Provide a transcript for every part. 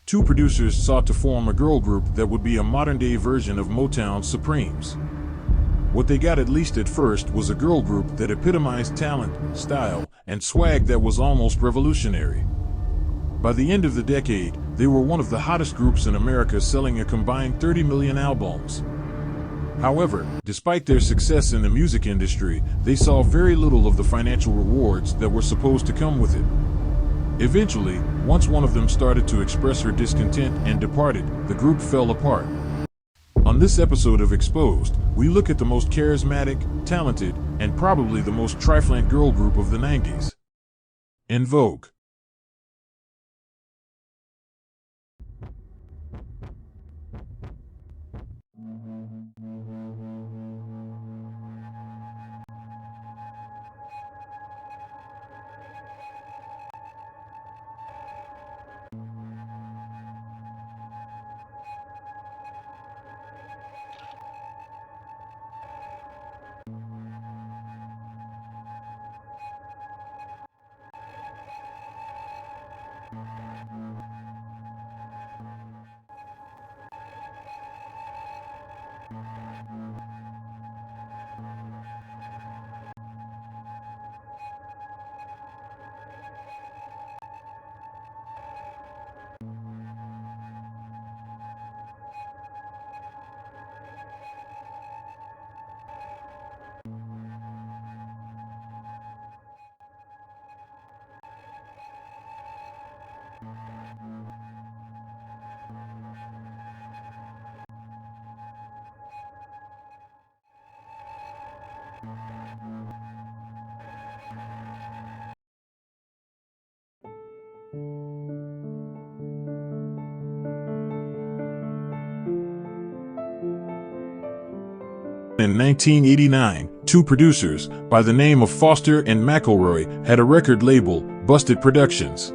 two producers sought to form a girl group that would be a modern-day version of Motown's Supremes. What they got, at least at first, was a girl group that epitomized talent, style, and swag that was almost revolutionary. By the end of the decade, they were one of the hottest groups in America, selling a combined 30 million albums. However, despite their success in the music industry, they saw very little of the financial rewards that were supposed to come with it. Eventually, once one of them started to express her discontent and departed, the group fell apart. On this episode of Exposed, we look at the most charismatic, talented, and probably the most trifling girl group of the 90s. Envogue. In 1989, two producers, by the name of Foster and McElroy, had a record label, Busted Productions.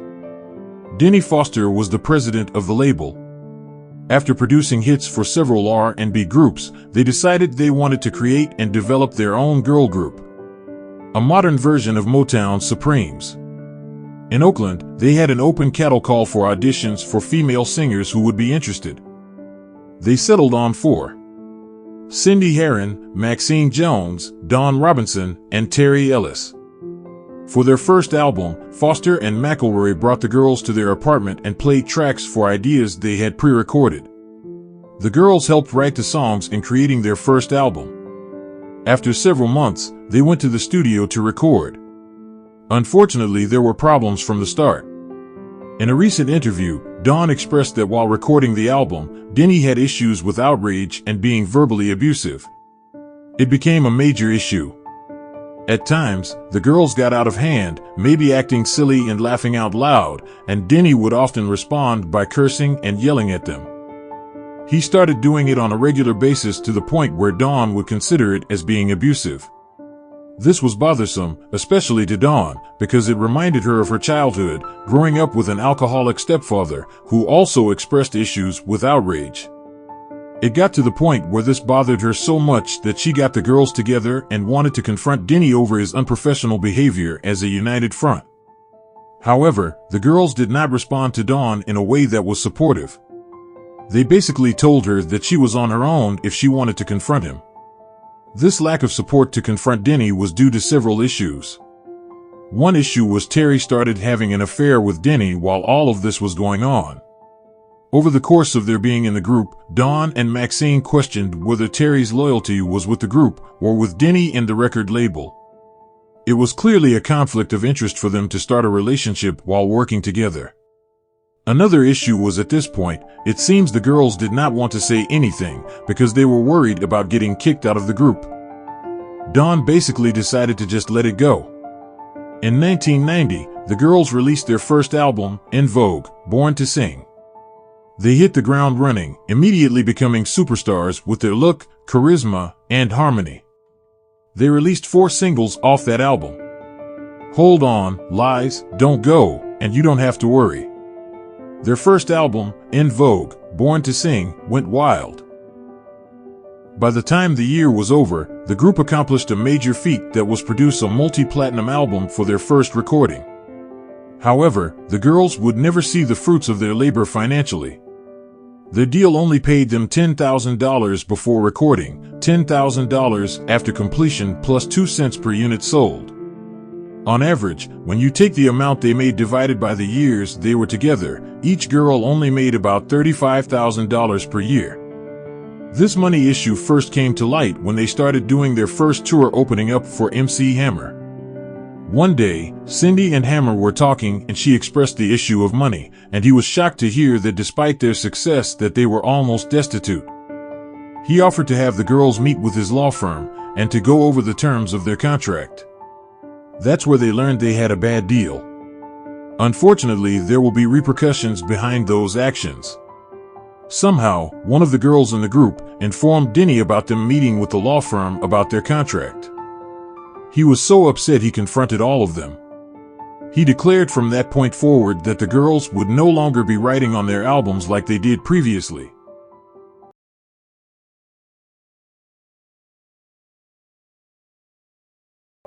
Denny Foster was the president of the label. After producing hits for several R&B groups, they decided they wanted to create and develop their own girl group, a modern version of Motown's Supremes. In Oakland, they had an open cattle call for auditions for female singers who would be interested. They settled on four: Cindy Herron, Maxine Jones, Dawn Robinson, and Terry Ellis. For their first album, Foster and McElroy brought the girls to their apartment and played tracks for ideas they had pre-recorded. The girls helped write the songs in creating their first album. After several months, they went to the studio to record. Unfortunately, there were problems from the start. In a recent interview, Dawn expressed that while recording the album, Denny had issues with outrage and being verbally abusive. It became a major issue. At times, the girls got out of hand, maybe acting silly and laughing out loud, and Denny would often respond by cursing and yelling at them. He started doing it on a regular basis to the point where Dawn would consider it as being abusive. This was bothersome, especially to Dawn, because it reminded her of her childhood, growing up with an alcoholic stepfather, who also expressed issues with outrage. It got to the point where this bothered her so much that she got the girls together and wanted to confront Denny over his unprofessional behavior as a united front. However, the girls did not respond to Dawn in a way that was supportive. They basically told her that she was on her own if she wanted to confront him. This lack of support to confront Denny was due to several issues. One issue was Terry started having an affair with Denny while all of this was going on. Over the course of their being in the group, Dawn and Maxine questioned whether Terry's loyalty was with the group or with Denny and the record label. It was clearly a conflict of interest for them to start a relationship while working together. Another issue was, at this point, it seems the girls did not want to say anything because they were worried about getting kicked out of the group. Dawn basically decided to just let it go. In 1990, the girls released their first album, Envogue, Born to Sing. They hit the ground running, immediately becoming superstars with their look, charisma, and harmony. They released 4 singles off that album: Hold On, Lies, Don't Go, and You Don't Have to Worry. Their first album, Envogue, Born to Sing, went wild. By the time the year was over, the group accomplished a major feat that was produce a multi-platinum album for their first recording. However, the girls would never see the fruits of their labor financially. Their deal only paid them $10,000 before recording, $10,000 after completion plus 2 cents per unit sold. On average, when you take the amount they made divided by the years they were together, each girl only made about $35,000 per year. This money issue first came to light when they started doing their first tour opening up for MC Hammer. One day, Cindy and Hammer were talking and she expressed the issue of money, and he was shocked to hear that despite their success that they were almost destitute. He offered to have the girls meet with his law firm and to go over the terms of their contract. That's where they learned they had a bad deal. Unfortunately, there will be repercussions behind those actions. Somehow, one of the girls in the group informed Denny about them meeting with the law firm about their contract. He was so upset he confronted all of them. He declared from that point forward that the girls would no longer be writing on their albums like they did previously.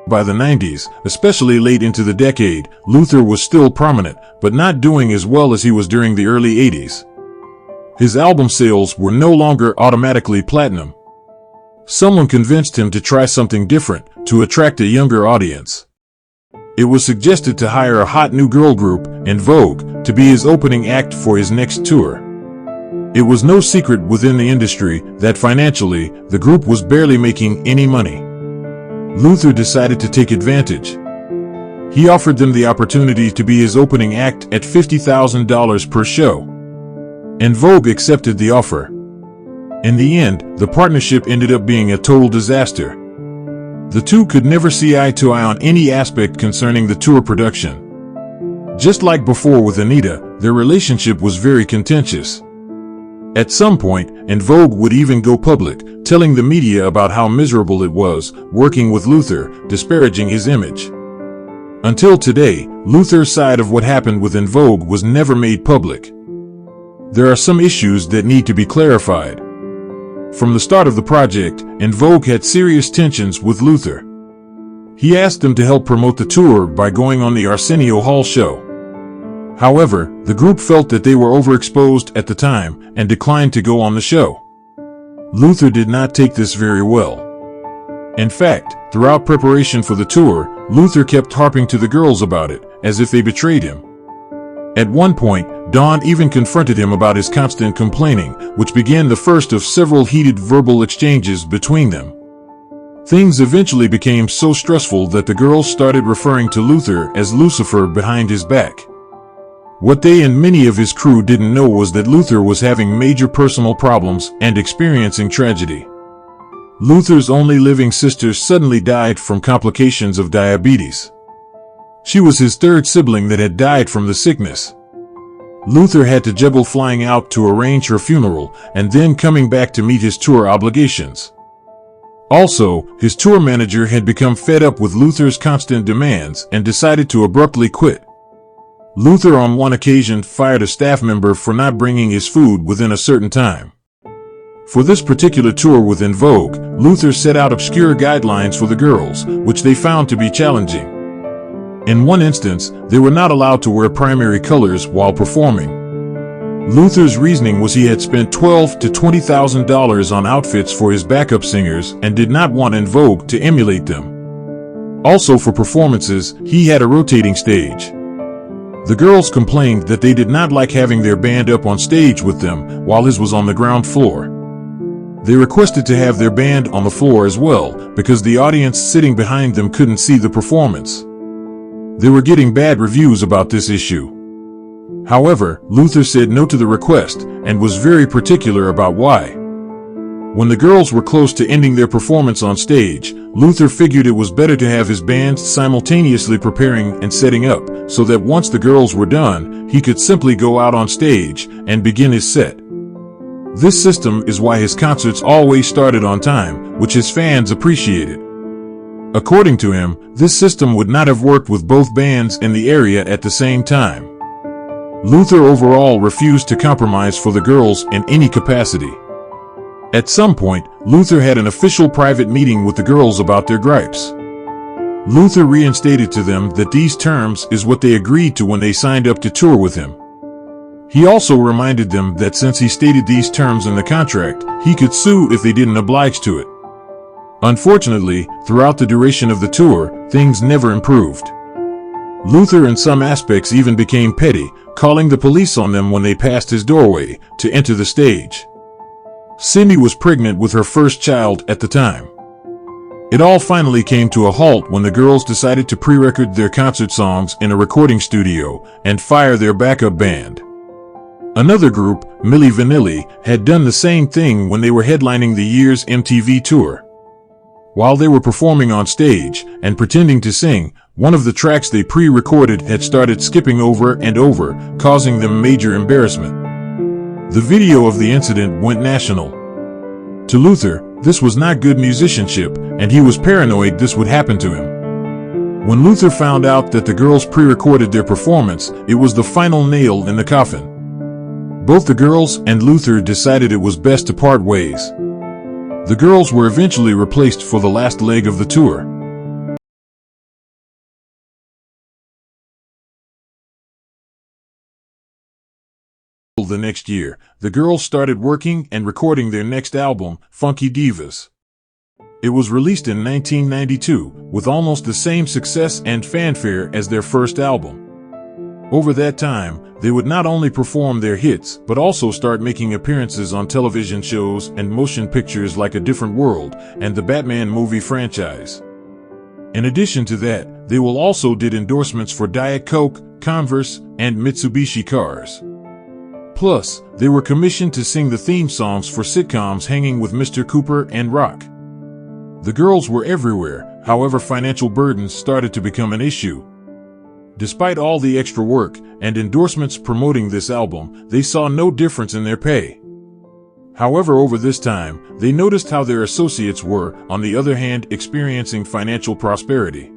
By the 90s, especially late into the decade, Luther was still prominent, but not doing as well as he was during the early 80s. His album sales were no longer automatically platinum. Someone convinced him to try something different, to attract a younger audience. It was suggested to hire a hot new girl group, Envogue, to be his opening act for his next tour. It was no secret within the industry that financially, the group was barely making any money. Luther decided to take advantage. He offered them the opportunity to be his opening act at $50,000 per show. Envogue accepted the offer. In the end, the partnership ended up being a total disaster. The two could never see eye to eye on any aspect concerning the tour production. Just like before with Anita, their relationship was very contentious. At some point, Envogue would even go public, telling the media about how miserable it was working with Luther, disparaging his image. Until today, Luther's side of what happened with Envogue was never made public. There are some issues that need to be clarified. From the start of the project, Envogue had serious tensions with Luther. He asked them to help promote the tour by going on the Arsenio Hall show. However, the group felt that they were overexposed at the time and declined to go on the show. Luther did not take this very well. In fact, throughout preparation for the tour, Luther kept harping to the girls about it, as if they betrayed him. At one point, Dawn even confronted him about his constant complaining, which began the first of several heated verbal exchanges between them. Things eventually became so stressful that the girls started referring to Luther as Lucifer behind his back. What they and many of his crew didn't know was that Luther was having major personal problems and experiencing tragedy. Luther's only living sister suddenly died from complications of diabetes. She was his third sibling that had died from the sickness. Luther had to juggle flying out to arrange her funeral and then coming back to meet his tour obligations. Also, his tour manager had become fed up with Luther's constant demands and decided to abruptly quit. Luther on one occasion fired a staff member for not bringing his food within a certain time. For this particular tour with Envogue, Luther set out obscure guidelines for the girls, which they found to be challenging. In one instance, they were not allowed to wear primary colors while performing. Luther's reasoning was he had spent $12,000 to $20,000 on outfits for his backup singers and did not want Envogue to emulate them. Also for performances, he had a rotating stage. The girls complained that they did not like having their band up on stage with them while his was on the ground floor. They requested to have their band on the floor as well because the audience sitting behind them couldn't see the performance. They were getting bad reviews about this issue. However, Luther said no to the request and was very particular about why. When the girls were close to ending their performance on stage, Luther figured it was better to have his band simultaneously preparing and setting up, so that once the girls were done, he could simply go out on stage and begin his set. This system is why his concerts always started on time, which his fans appreciated. According to him, this system would not have worked with both bands in the area at the same time. Luther overall refused to compromise for the girls in any capacity. At some point, Luther had an official private meeting with the girls about their gripes. Luther reinstated to them that these terms is what they agreed to when they signed up to tour with him. He also reminded them that since he stated these terms in the contract, he could sue if they didn't oblige to it. Unfortunately, throughout the duration of the tour, things never improved. Luther in some aspects even became petty, calling the police on them when they passed his doorway to enter the stage. Cindy was pregnant with her first child at the time. It all finally came to a halt when the girls decided to pre-record their concert songs in a recording studio and fire their backup band. Another group, Milli Vanilli, had done the same thing when they were headlining the year's MTV tour. While they were performing on stage and pretending to sing, one of the tracks they pre-recorded had started skipping over and over, causing them major embarrassment. The video of the incident went national. To Luther, this was not good musicianship, and he was paranoid this would happen to him. When Luther found out that the girls pre-recorded their performance, it was the final nail in the coffin. Both the girls and Luther decided it was best to part ways. The girls were eventually replaced for the last leg of the tour. The next year, the girls started working and recording their next album, Funky Divas. It was released in 1992, with almost the same success and fanfare as their first album. Over that time, they would not only perform their hits, but also start making appearances on television shows and motion pictures like A Different World and the Batman movie franchise. In addition to that, they will also did endorsements for Diet Coke, Converse, and Mitsubishi cars. Plus, they were commissioned to sing the theme songs for sitcoms Hanging with Mr. Cooper and Rock. The girls were everywhere, however financial burdens started to become an issue. Despite all the extra work and endorsements promoting this album, they saw no difference in their pay. However, over this time, they noticed how their associates were, on the other hand, experiencing financial prosperity.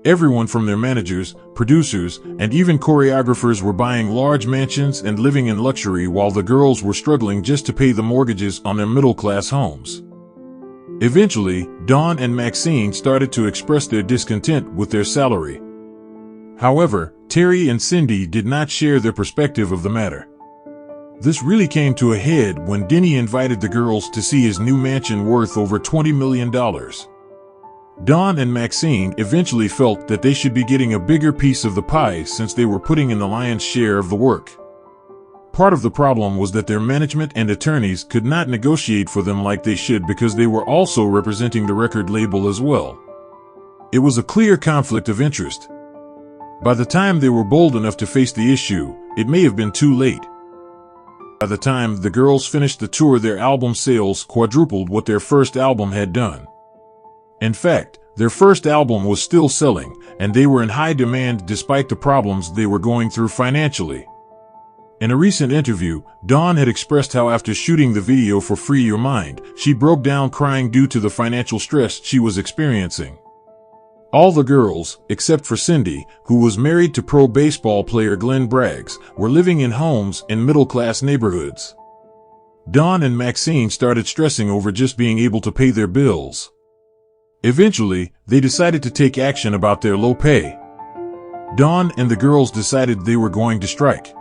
Everyone from their managers, producers, and even choreographers were buying large mansions and living in luxury while the girls were struggling just to pay the mortgages on their middle-class homes. Eventually, Dawn and Maxine started to express their discontent with their salary. However, Terry and Cindy did not share their perspective of the matter. This really came to a head when Denny invited the girls to see his new mansion worth over $20 million. Dawn and Maxine eventually felt that they should be getting a bigger piece of the pie since they were putting in the lion's share of the work. Part of the problem was that their management and attorneys could not negotiate for them like they should because they were also representing the record label as well. It was a clear conflict of interest. By the time they were bold enough to face the issue, it may have been too late. By the time the girls finished the tour, their album sales quadrupled what their first album had done. In fact, their first album was still selling, and they were in high demand despite the problems they were going through financially. In a recent interview, Dawn had expressed how after shooting the video for Free Your Mind, she broke down crying due to the financial stress she was experiencing. All the girls, except for Cindy, who was married to pro baseball player Glenn Braggs, were living in homes in middle-class neighborhoods. Dawn and Maxine started stressing over just being able to pay their bills. Eventually, they decided to take action about their low pay. Dawn and the girls decided they were going to strike.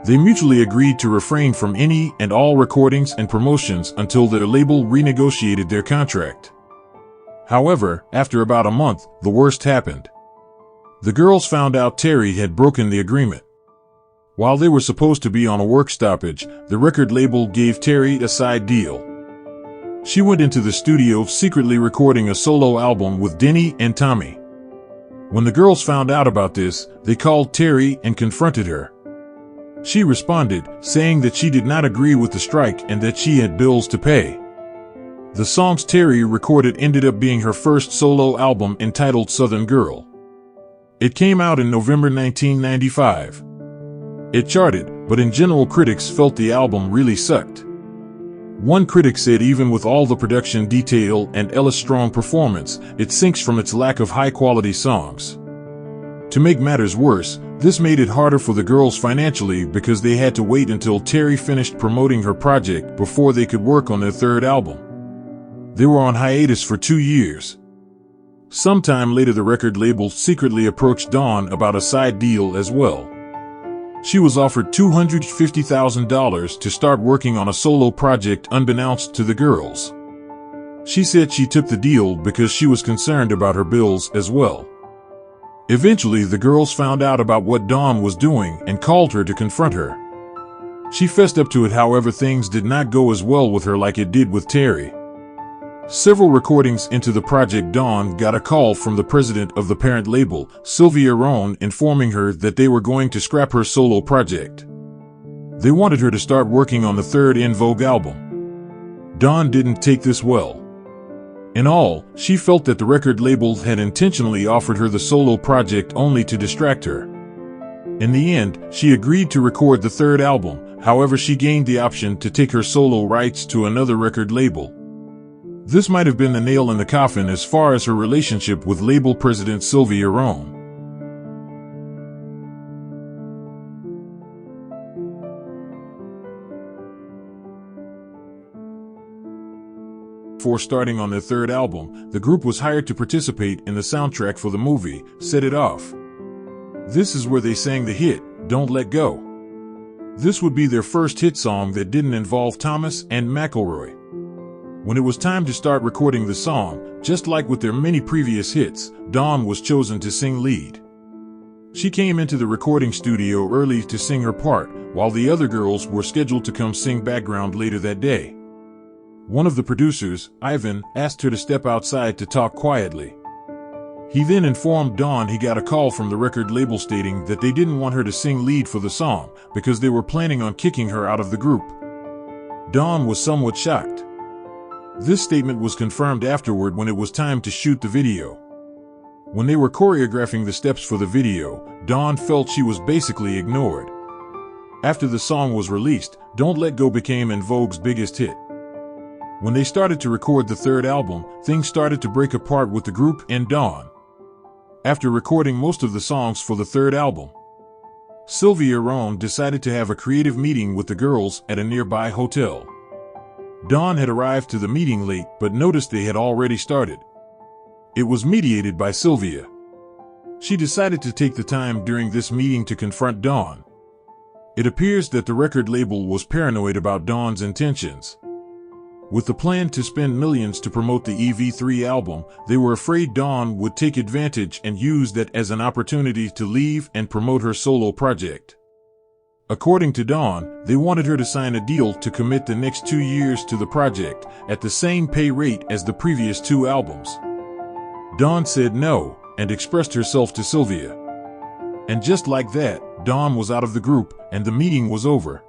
They mutually agreed to refrain from any and all recordings and promotions until their label renegotiated their contract. However, after about a month, the worst happened. The girls found out Terry had broken the agreement. While they were supposed to be on a work stoppage, the record label gave Terry a side deal. She went into the studio secretly recording a solo album with Denny and Tommy. When the girls found out about this, they called Terry and confronted her. She responded, saying that she did not agree with the strike and that she had bills to pay. The songs Terry recorded ended up being her first solo album entitled Southern Girl. It came out in November 1995. It charted, but in general critics felt the album really sucked. One critic said even with all the production detail and Ella's strong performance, it sinks from its lack of high-quality songs. To make matters worse, this made it harder for the girls financially because they had to wait until Terry finished promoting her project before they could work on their third album. They were on hiatus for 2 years. Sometime later, the record label secretly approached Dawn about a side deal as well. She was offered $250,000 to start working on a solo project unbeknownst to the girls. She said she took the deal because she was concerned about her bills as well. Eventually, the girls found out about what Dawn was doing and called her to confront her. She fessed up to it, however, things did not go as well with her like it did with Terry. Several recordings into the project, Dawn got a call from the president of the parent label, Sylvia Rohn, informing her that they were going to scrap her solo project. They wanted her to start working on the third Envogue album. Dawn didn't take this well. In all, she felt that the record label had intentionally offered her the solo project only to distract her. In the end, she agreed to record the third album, however she gained the option to take her solo rights to another record label. This might have been the nail in the coffin as far as her relationship with label president Sylvia Rohn. Before starting on their third album, the group was hired to participate in the soundtrack for the movie, Set It Off. This is where they sang the hit, Don't Let Go. This would be their first hit song that didn't involve Thomas and McElroy. When it was time to start recording the song, just like with their many previous hits, Dawn was chosen to sing lead. She came into the recording studio early to sing her part, while the other girls were scheduled to come sing background later that day. One of the producers, Ivan, asked her to step outside to talk quietly. He then informed Dawn he got a call from the record label stating that they didn't want her to sing lead for the song because they were planning on kicking her out of the group. Dawn was somewhat shocked. This statement was confirmed afterward when it was time to shoot the video. When they were choreographing the steps for the video, Dawn felt she was basically ignored. After the song was released, Don't Let Go became Envogue's biggest hit. When they started to record the third album, things started to break apart with the group and Dawn. After recording most of the songs for the third album, Sylvia Rohn decided to have a creative meeting with the girls at a nearby hotel. Dawn had arrived to the meeting late but noticed they had already started. It was mediated by Sylvia. She decided to take the time during this meeting to confront Dawn. It appears that the record label was paranoid about Dawn's intentions. With the plan to spend millions to promote the EV3 album, they were afraid Dawn would take advantage and use that as an opportunity to leave and promote her solo project. According to Dawn, they wanted her to sign a deal to commit the next 2 years to the project at the same pay rate as the previous 2 albums. Dawn said no and expressed herself to Sylvia. And just like that, Dawn was out of the group and the meeting was over.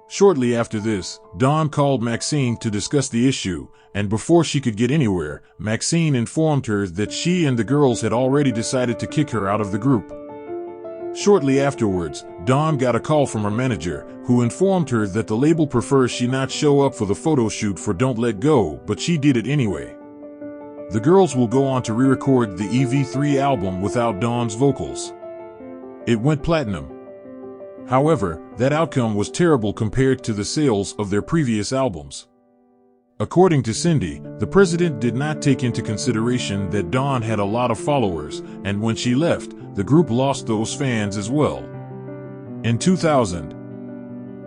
Shortly after this, Dawn called Maxine to discuss the issue, and before she could get anywhere, Maxine informed her that she and the girls had already decided to kick her out of the group. Shortly afterwards, Dawn got a call from her manager, who informed her that the label prefers she not show up for the photo shoot for Don't Let Go, but she did it anyway. The girls will go on to re-record the EV3 album without Dawn's vocals. It went platinum. However, that outcome was terrible compared to the sales of their previous albums. According to Cindy, the president did not take into consideration that Dawn had a lot of followers, and when she left, the group lost those fans as well. In 2000,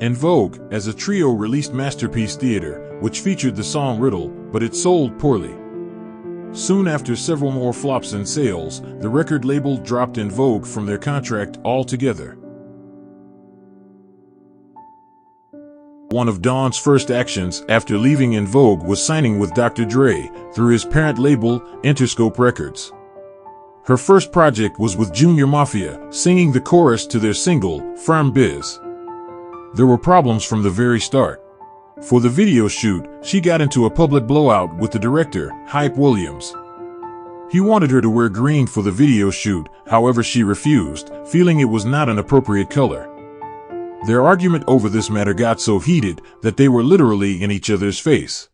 Envogue, as a trio, released Masterpiece Theater, which featured the song Riddle, but it sold poorly. Soon after several more flops in sales, the record label dropped Envogue from their contract altogether. One of Dawn's first actions after leaving Envogue was signing with Dr. Dre through his parent label, Interscope Records. Her first project was with Junior Mafia, singing the chorus to their single, Firm Biz. There were problems from the very start. For the video shoot, she got into a public blowout with the director, Hype Williams. He wanted her to wear green for the video shoot, however she refused, feeling it was not an appropriate color. Their argument over this matter got so heated that they were literally in each other's face.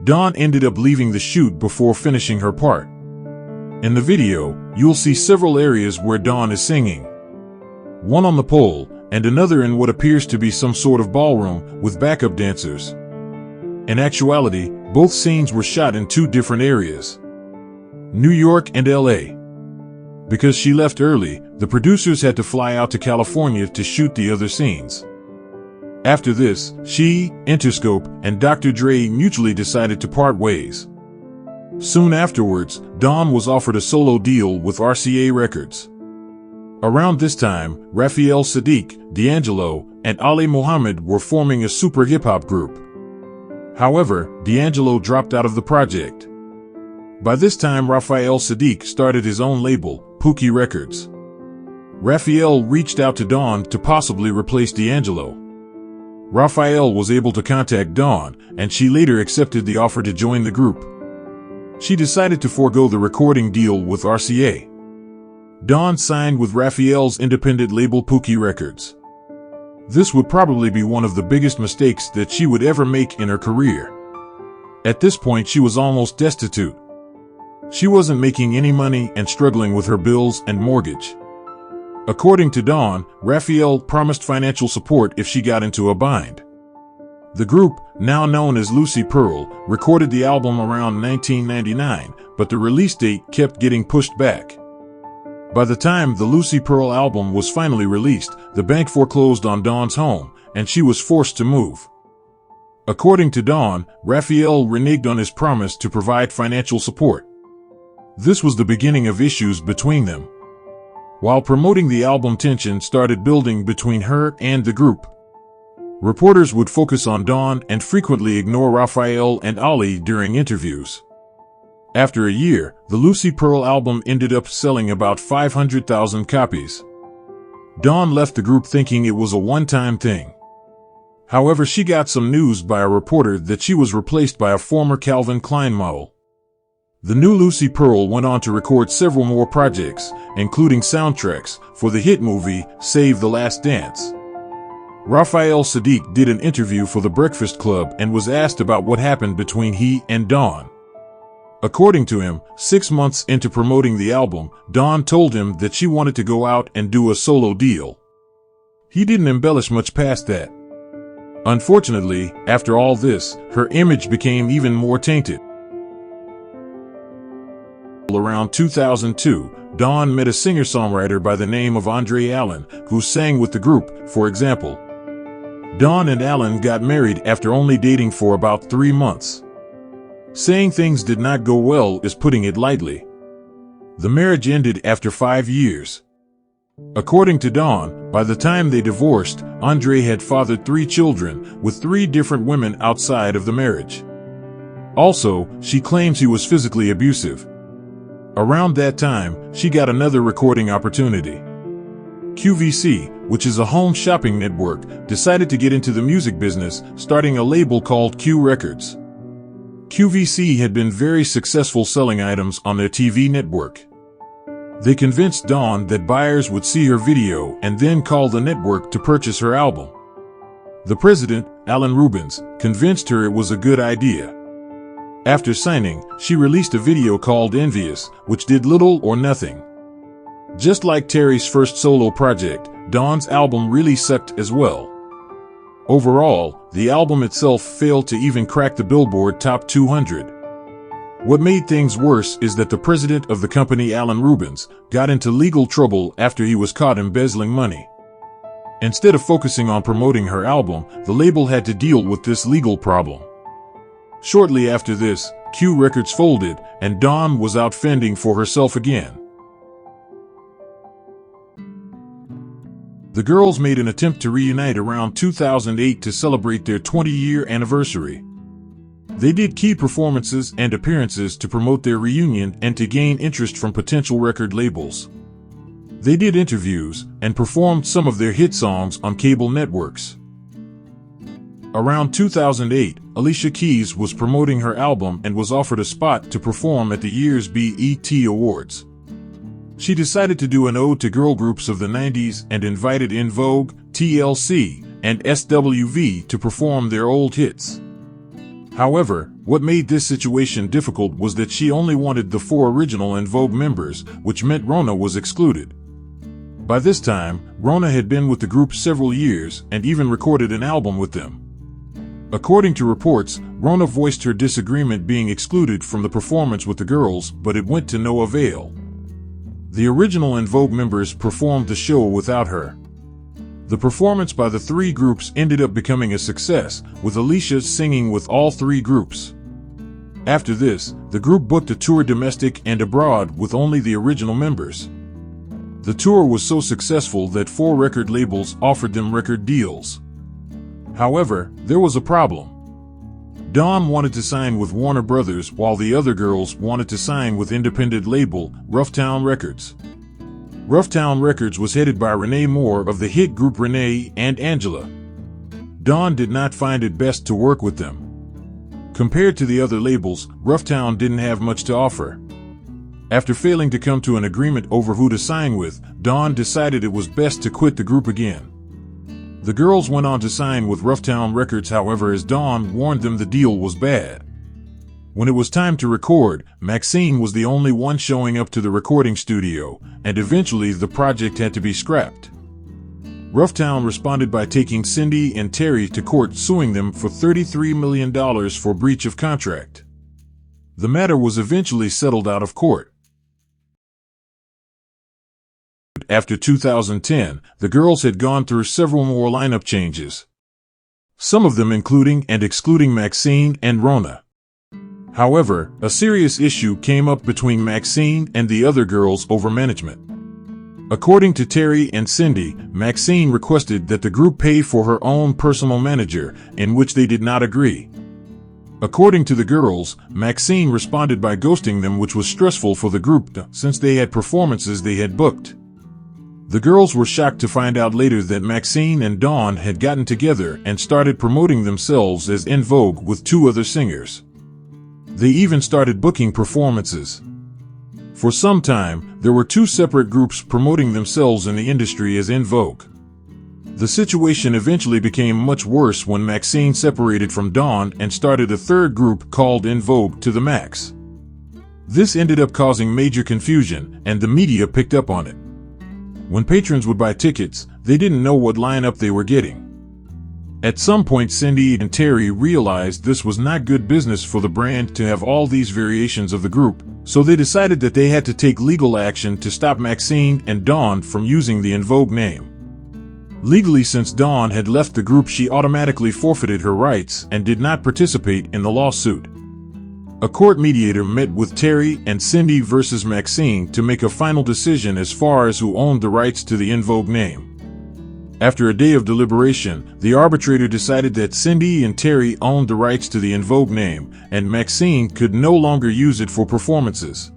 Dawn ended up leaving the shoot before finishing her part. In the video, you'll see several areas where Dawn is singing. One on the pole, and another in what appears to be some sort of ballroom with backup dancers. In actuality, both scenes were shot in 2 different areas. New York, and LA. Because she left early, the producers had to fly out to California to shoot the other scenes. After this, she, Interscope, and Dr. Dre mutually decided to part ways. Soon afterwards, Dawn was offered a solo deal with RCA Records. Around this time, Raphael Saadiq, D'Angelo, and Ali Muhammad were forming a super hip-hop group. However, D'Angelo dropped out of the project. By this time, Raphael Saadiq started his own label, Pookie Records. Raphael reached out to Dawn to possibly replace D'Angelo. Raphael was able to contact Dawn, and she later accepted the offer to join the group. She decided to forego the recording deal with RCA. Dawn signed with Raphael's independent label Pookie Records. This would probably be one of the biggest mistakes that she would ever make in her career. At this point, she was almost destitute. She wasn't making any money and struggling with her bills and mortgage. According to Dawn, Raphael promised financial support if she got into a bind. The group, now known as Lucy Pearl, recorded the album around 1999, but the release date kept getting pushed back. By the time the Lucy Pearl album was finally released, the bank foreclosed on Dawn's home, and she was forced to move. According to Dawn, Raphael reneged on his promise to provide financial support. This was the beginning of issues between them. While promoting the album, tension started building between her and the group. Reporters would focus on Dawn and frequently ignore Raphael and Ali during interviews. After a year, the Lucy Pearl album ended up selling about 500,000 copies. Dawn left the group thinking it was a one-time thing. However, she got some news by a reporter that she was replaced by a former Calvin Klein model. The new Lucy Pearl went on to record several more projects, including soundtracks for the hit movie Save the Last Dance. Raphael Saadiq did an interview for The Breakfast Club and was asked about what happened between he and Dawn. According to him, 6 months into promoting the album, Dawn told him that she wanted to go out and do a solo deal. He didn't embellish much past that. Unfortunately, after all this, her image became even more tainted. Around 2002, Dawn met a singer-songwriter by the name of Andre Allen, who sang with the group. For example, Dawn and Allen got married after only dating for about 3 months. Saying things did not go well is putting it lightly. The marriage ended after 5 years. According to Dawn, by the time they divorced, Andre had fathered 3 children, with 3 different women outside of the marriage. Also, she claims he was physically abusive. Around that time, she got another recording opportunity. QVC, which is a home shopping network, decided to get into the music business, starting a label called Q Records. QVC had been very successful selling items on their TV network. They convinced Dawn that buyers would see her video and then call the network to purchase her album. The president, Alan Rubens, convinced her it was a good idea. After signing, she released a video called Envious, which did little or nothing. Just like Terry's first solo project, Dawn's album really sucked as well. Overall, the album itself failed to even crack the Billboard Top 200. What made things worse is that the president of the company, Alan Rubens, got into legal trouble after he was caught embezzling money. Instead of focusing on promoting her album, the label had to deal with this legal problem. Shortly after this, Q Records folded, and Dawn was out fending for herself again. The girls made an attempt to reunite around 2008 to celebrate their 20-year anniversary. They did key performances and appearances to promote their reunion and to gain interest from potential record labels. They did interviews and performed some of their hit songs on cable networks. Around 2008, Alicia Keys was promoting her album and was offered a spot to perform at the year's BET Awards. She decided to do an ode to girl groups of the 90s and invited Envogue, TLC, and SWV to perform their old hits. However, what made this situation difficult was that she only wanted the 4 original Envogue members, which meant Rona was excluded. By this time, Rona had been with the group several years and even recorded an album with them. According to reports, Rona voiced her disagreement being excluded from the performance with the girls, but it went to no avail. The original Envogue members performed the show without her. The performance by the three groups ended up becoming a success, with Alicia singing with all three groups. After this, the group booked a tour domestic and abroad with only the original members. The tour was so successful that 4 record labels offered them record deals. However, there was a problem. Dawn wanted to sign with Warner Brothers while the other girls wanted to sign with independent label Roughtown Records. Roughtown Records was headed by Renee Moore of the hit group Renee and Angela. Dawn did not find it best to work with them. Compared to the other labels, Roughtown didn't have much to offer. After failing to come to an agreement over who to sign with, Dawn decided it was best to quit the group again. The girls went on to sign with Roughtown Records, however, as Dawn warned them the deal was bad. When it was time to record, Maxine was the only one showing up to the recording studio, and eventually the project had to be scrapped. Roughtown responded by taking Cindy and Terry to court, suing them for $33 million for breach of contract. The matter was eventually settled out of court. After 2010, the girls had gone through several more lineup changes, some of them including and excluding Maxine and Rona. However, a serious issue came up between Maxine and the other girls over management. According to Terry and Cindy, Maxine requested that the group pay for her own personal manager, in which they did not agree. According to the girls, Maxine responded by ghosting them, which was stressful for the group since they had performances they had booked. The girls were shocked to find out later that Maxine and Dawn had gotten together and started promoting themselves as Envogue with 2 other singers. They even started booking performances. For some time, there were 2 separate groups promoting themselves in the industry as Envogue. The situation eventually became much worse when Maxine separated from Dawn and started a 3rd group called Envogue to the Max. This ended up causing major confusion, and the media picked up on it. When patrons would buy tickets, they didn't know what lineup they were getting. At some point, Cindy and Terry realized this was not good business for the brand to have all these variations of the group, so they decided that they had to take legal action to stop Maxine and Dawn from using the Envogue name. Legally, since Dawn had left the group, she automatically forfeited her rights and did not participate in the lawsuit. A court mediator met with Terry and Cindy versus Maxine to make a final decision as far as who owned the rights to the Envogue name. After a day of deliberation, the arbitrator decided that Cindy and Terry owned the rights to the Envogue name, and Maxine could no longer use it for performances.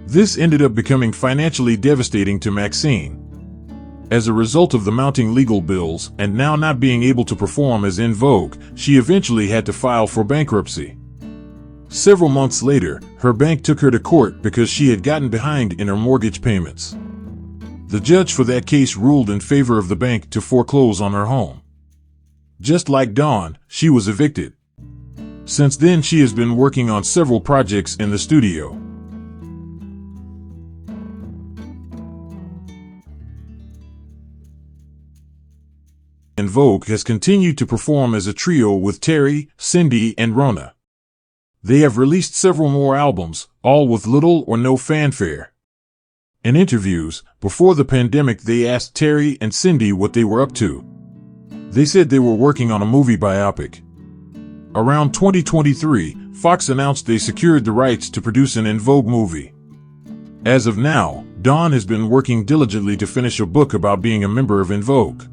This ended up becoming financially devastating to Maxine. As a result of the mounting legal bills and now not being able to perform as Envogue, she eventually had to file for bankruptcy. Several months later, her bank took her to court because she had gotten behind in her mortgage payments. The judge for that case ruled in favor of the bank to foreclose on her home. Just like Dawn, she was evicted. Since then, she has been working on several projects in the studio. Envogue has continued to perform as a trio with Terry, Cindy, and Rona. They have released several more albums, all with little or no fanfare. In interviews, before the pandemic, they asked Terry and Cindy what they were up to. They said they were working on a movie biopic. Around 2023, Fox announced they secured the rights to produce an Envogue movie. As of now, Dawn has been working diligently to finish a book about being a member of Envogue.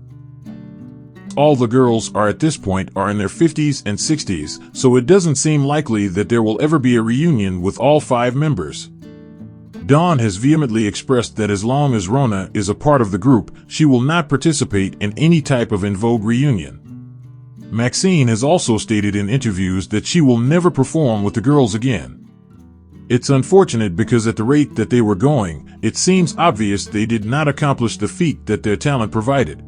All the girls are at this point are in their 50s and 60s, so it doesn't seem likely that there will ever be a reunion with all 5 members. Dawn has vehemently expressed that as long as Rona is a part of the group, she will not participate in any type of Envogue reunion. Maxine has also stated in interviews that she will never perform with the girls again. It's unfortunate because at the rate that they were going, it seems obvious they did not accomplish the feat that their talent provided.